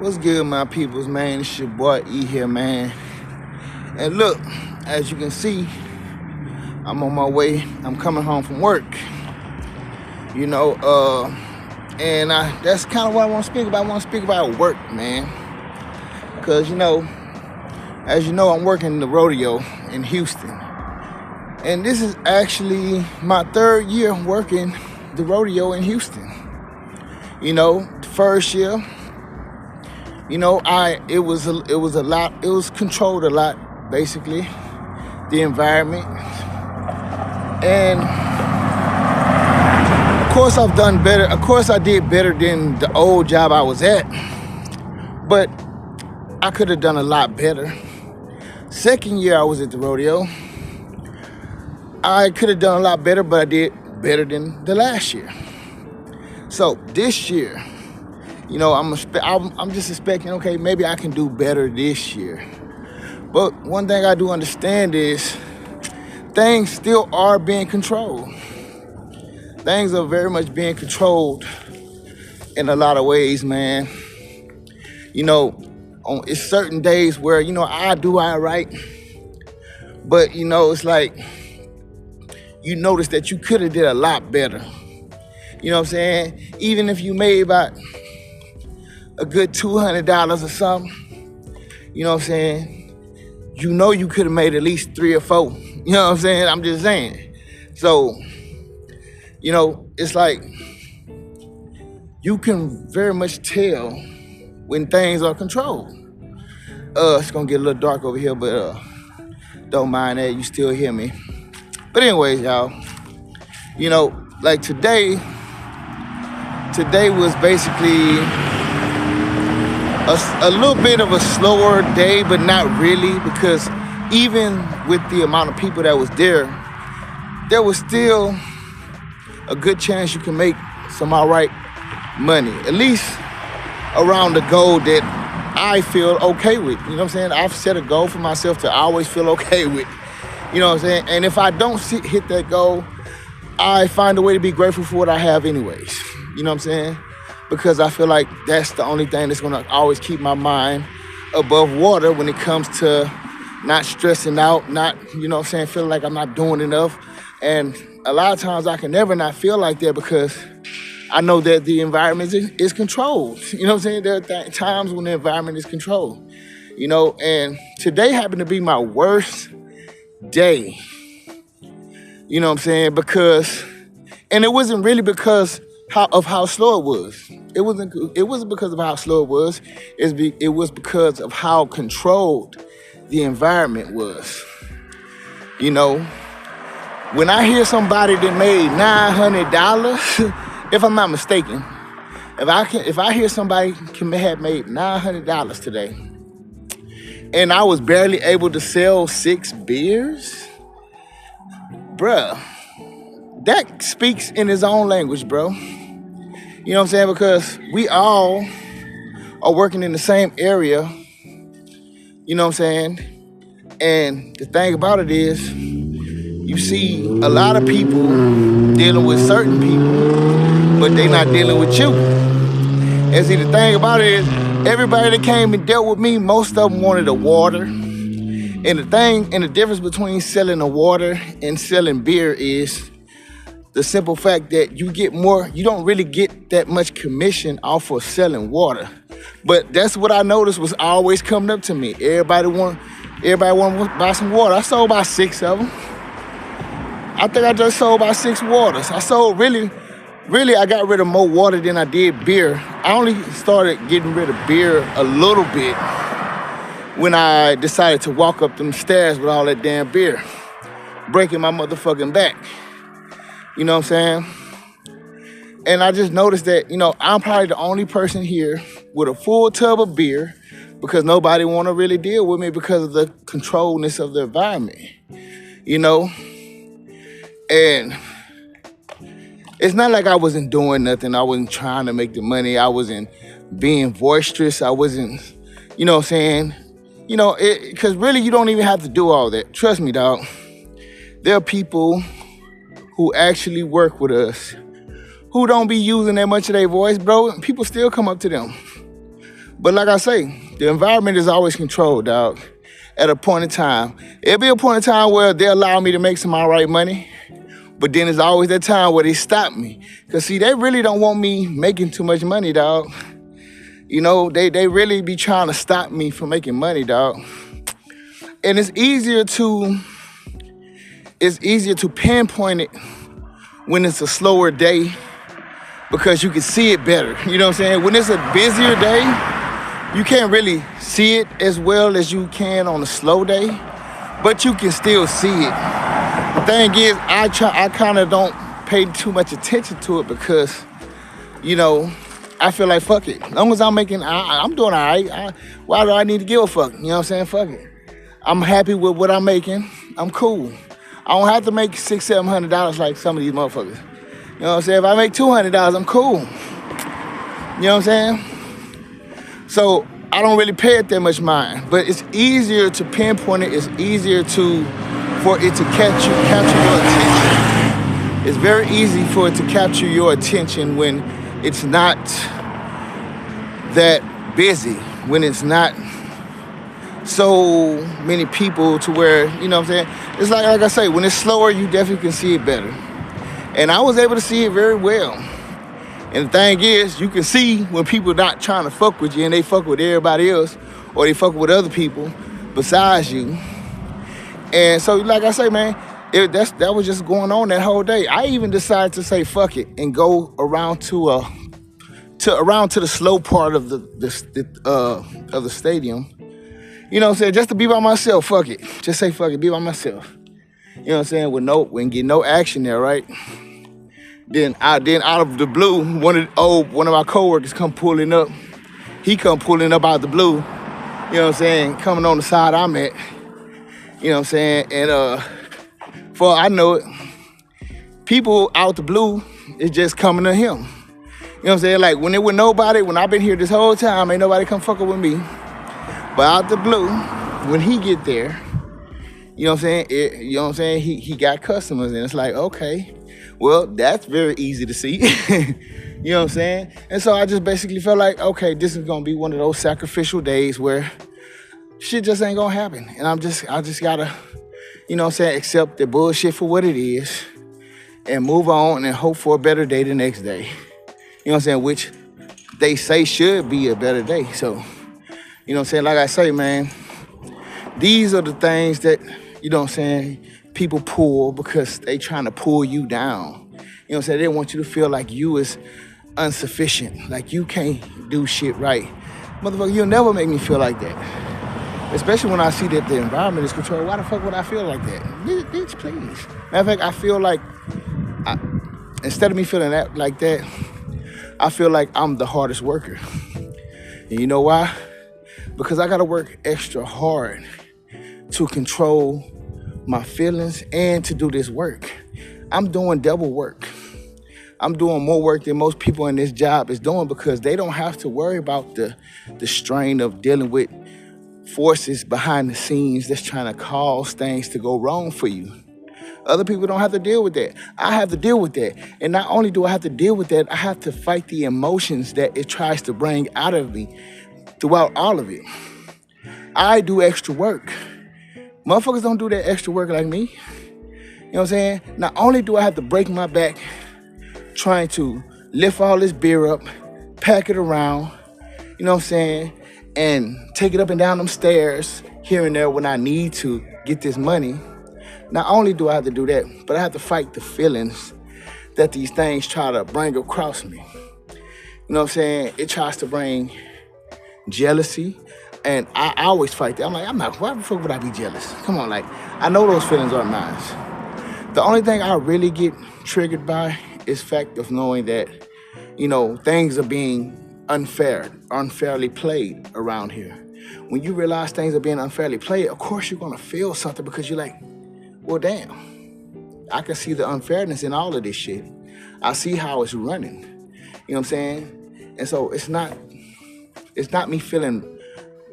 What's good, my peoples, man? It's your boy E here, man. And look, as you can see, I'm on my way. I'm coming home from work. You know, that's kind of what I want to speak about. I want to speak about work, man. Because, as you know, I'm working the rodeo in Houston. And this is actually my third year working the rodeo in Houston. The first year, it was controlled a lot, basically, the environment. And of course I've done better. Of course I did better than the old job I was at, but I could have done a lot better. Second year I was at the rodeo, I could have done a lot better, but I did better than the last year. So this year, I'm just expecting, okay, maybe I can do better this year. But one thing I do understand is things still are being controlled. Things are very much being controlled in a lot of ways, man. It's certain days where, I do all right. But, it's like you notice that you could have did a lot better. You know what I'm saying? Even if you made about a good $200 or something, you know what I'm saying? You could have made at least 3 or 4. You know what I'm saying? I'm just saying. So, it's like you can very much tell when things are controlled. It's gonna get a little dark over here, but don't mind that. You still hear me. But anyways, y'all, like today was basically a little bit of a slower day, but not really, because even with the amount of people that was there was still a good chance you can make some all right money, at least around the goal that I feel okay with. You know what I'm saying? I've set a goal for myself to always feel okay with. You know what I'm saying? And if I don't hit that goal, I find a way to be grateful for what I have anyways. You know what I'm saying? Because I feel like that's the only thing that's gonna always keep my mind above water when it comes to not stressing out, not, feeling like I'm not doing enough. And a lot of times I can never not feel like that because I know that the environment is controlled. You know what I'm saying? There are times when the environment is controlled, and today happened to be my worst day. You know what I'm saying? And it wasn't really because of how slow it was. It wasn't because of how slow it was. It was because of how controlled the environment was. When I hear somebody that made $900, if I'm not mistaken, if I hear somebody have made $900 today, and I was barely able to sell 6 beers, bruh, that speaks in its own language, bro. You know what I'm saying? Because we all are working in the same area. You know what I'm saying? And the thing about it is, you see a lot of people dealing with certain people, but they not dealing with you. And see, the thing about it is, everybody that came and dealt with me, most of them wanted a water. And the difference between selling a water and selling beer is the simple fact that you don't really get that much commission off of selling water. But that's what I noticed was always coming up to me. Everybody want to buy some water. I sold about 6 of them. I think I just sold about 6 waters. I sold really, I got rid of more water than I did beer. I only started getting rid of beer a little bit when I decided to walk up them stairs with all that damn beer, breaking my motherfucking back. You know what I'm saying? And I just noticed that, I'm probably the only person here with a full tub of beer because nobody want to really deal with me because of the controlledness of the environment, And it's not like I wasn't doing nothing. I wasn't trying to make the money. I wasn't being boisterous. I wasn't, you know what I'm saying? Because really you don't even have to do all that. Trust me, dog. There are people who actually work with us who don't be using that much of their voice, bro. People still come up to them. But like I say, the environment is always controlled, dog. At a point in time, it'll be a point in time where they allow me to make some all right money. But then there's always that time where they stop me. Cause see, they really don't want me making too much money, dog. You know, they really be trying to stop me from making money, dog. And it's easier to pinpoint it when it's a slower day because you can see it better. You know what I'm saying? When it's a busier day, you can't really see it as well as you can on a slow day, but you can still see it. The thing is, I kind of don't pay too much attention to it because, you know, I feel like, fuck it. As long as I'm making, I'm doing all right. Why do I need to give a fuck? You know what I'm saying? Fuck it. I'm happy with what I'm making. I'm cool. I don't have to make $600-700 like some of these motherfuckers. You know what I'm saying? If I make $200, I'm cool. You know what I'm saying? So I don't really pay it that much mind. But it's easier to pinpoint it. It's easier for it to capture your attention. It's very easy for it to capture your attention when it's not that busy, when it's not so many people to where, you know what I'm saying? It's like I say, when it's slower, you definitely can see it better. And I was able to see it very well. And the thing is, you can see when people not trying to fuck with you and they fuck with everybody else or they fuck with other people besides you. And so, like I say, man, that was just going on that whole day. I even decided to say fuck it and go around to the slow part of the stadium. You know what I'm saying? Just to be by myself, fuck it. Just say fuck it, be by myself. You know what I'm saying? With get no action there, right? Then out of the blue, one of my coworkers come pulling up. He come pulling up out the blue. You know what I'm saying? Coming on the side I'm at. You know what I'm saying? And for I know it, people out the blue is just coming to him. You know what I'm saying? Like when there was nobody, when I've been here this whole time, ain't nobody come fucking with me. But out the blue, when he get there, you know what I'm saying? He got customers, and it's like, okay, well, that's very easy to see. You know what I'm saying? And so I just basically felt like, okay, this is gonna be one of those sacrificial days where shit just ain't gonna happen. And I just gotta, you know what I'm saying, accept the bullshit for what it is and move on and hope for a better day the next day. You know what I'm saying? Which they say should be a better day. So, you know what I'm saying? Like I say, man, these are the things that, you know what I'm saying, people pull because they trying to pull you down. You know what I'm saying? They want you to feel like you is insufficient, like you can't do shit right. Motherfucker, you'll never make me feel like that. Especially when I see that the environment is controlled. Why the fuck would I feel like that? Bitch, please. Matter of fact, I feel like, instead of me feeling like that, I feel like I'm the hardest worker. And you know why? Because I gotta work extra hard to control my feelings and to do this work. I'm doing double work. I'm doing more work than most people in this job is doing because they don't have to worry about the strain of dealing with forces behind the scenes that's trying to cause things to go wrong for you. Other people don't have to deal with that. I have to deal with that. And not only do I have to deal with that, I have to fight the emotions that it tries to bring out of me throughout all of it. I do extra work. Motherfuckers don't do that extra work like me. You know what I'm saying? Not only do I have to break my back trying to lift all this beer up, pack it around, you know what I'm saying, and take it up and down them stairs here and there when I need to get this money. Not only do I have to do that, but I have to fight the feelings that these things try to bring across me. You know what I'm saying? It tries to bring jealousy, and I always fight that. I'm like, why the fuck would I be jealous? Come on, like, I know those feelings aren't mine. The only thing I really get triggered by is fact of knowing that, you know, things are being unfairly played around here. When you realize things are being unfairly played, of course you're gonna feel something because you're like, well, damn, I can see the unfairness in all of this shit. I see how it's running. You know what I'm saying? And so it's not me feeling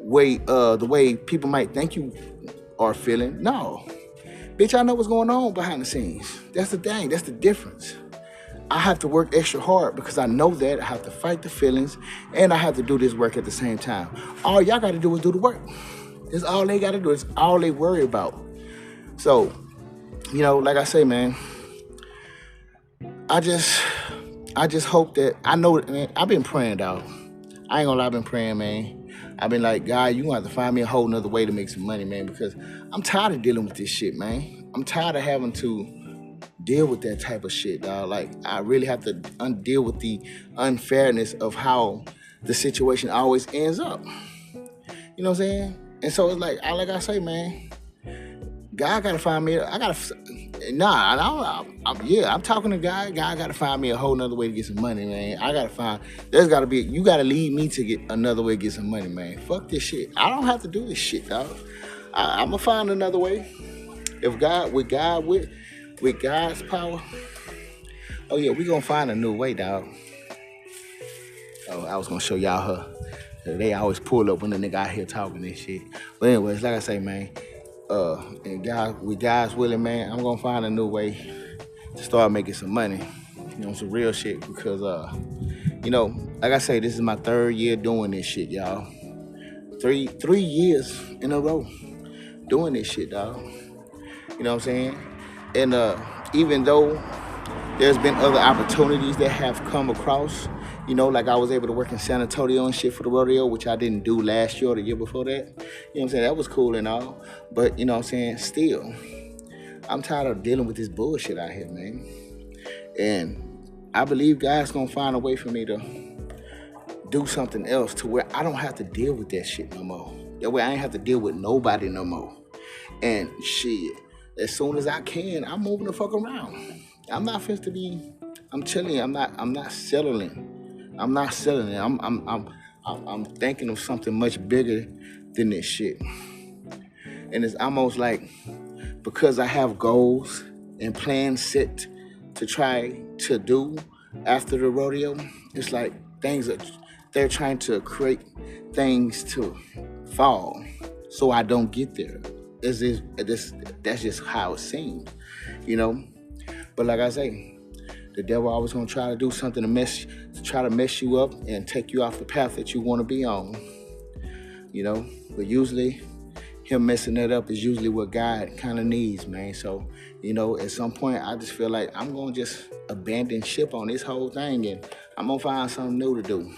the way people might think you are feeling. No. Bitch, I know what's going on behind the scenes. That's the thing. That's the difference. I have to work extra hard because I know that I have to fight the feelings and I have to do this work at the same time. All y'all got to do is do the work. That's all they got to do. It's all they worry about. So, like I say, man, I just hope that I know, man, I've been praying, dog. I ain't gonna lie, I've been praying, man. I've been like, God, you gonna have to find me a whole nother way to make some money, man, because I'm tired of dealing with this shit, man. I'm tired of having to deal with that type of shit, dog. Like, I really have to deal with the unfairness of how the situation always ends up. You know what I'm saying? And so it's like I say, man, God gotta find me. I'm talking to God. God gotta find me a whole nother way to get some money, man. You gotta lead me to get another way to get some money, man. Fuck this shit. I don't have to do this shit, dog. I'm gonna find another way. If with God's power, oh yeah, we gonna find a new way, dog. Oh, I was gonna show y'all her. They always pull up when the nigga out here talking this shit. But anyways, like I say, man, and God, with God's willing, man, I'm gonna find a new way to start making some money. Some real shit because like I say, this is my 3rd year doing this shit, y'all. Three years in a row doing this shit, dog. You know what I'm saying? And even though there's been other opportunities that have come across, like I was able to work in San Antonio and shit for the rodeo, which I didn't do last year or the year before that. You know what I'm saying? That was cool and all. But, still, I'm tired of dealing with this bullshit out here, man. And I believe God's going to find a way for me to do something else to where I don't have to deal with that shit no more. That way I ain't have to deal with nobody no more. And shit, as soon as I can, I'm moving the fuck around. I'm not fit to be. I'm telling you, I'm not settling. I'm not settling. I'm thinking of something much bigger than this shit. And it's almost like because I have goals and plans set to try to do after the rodeo, it's like they're trying to create things to fall so I don't get there. That's just how it seems, But like I say, the devil always gonna try to do something to try to mess you up and take you off the path that you want to be on. But usually him messing that up is usually what God kind of needs, man. So, at some point I just feel like I'm gonna just abandon ship on this whole thing and I'm gonna find something new to do.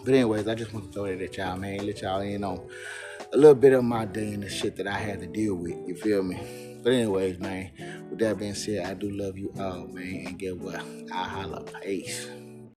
But anyways, I just want to throw that at y'all, man. Let y'all in on a little bit of my day and the shit that I had to deal with. You feel me? But anyways, man, with that being said, I do love you all, man. And get what? I'll holla. Peace.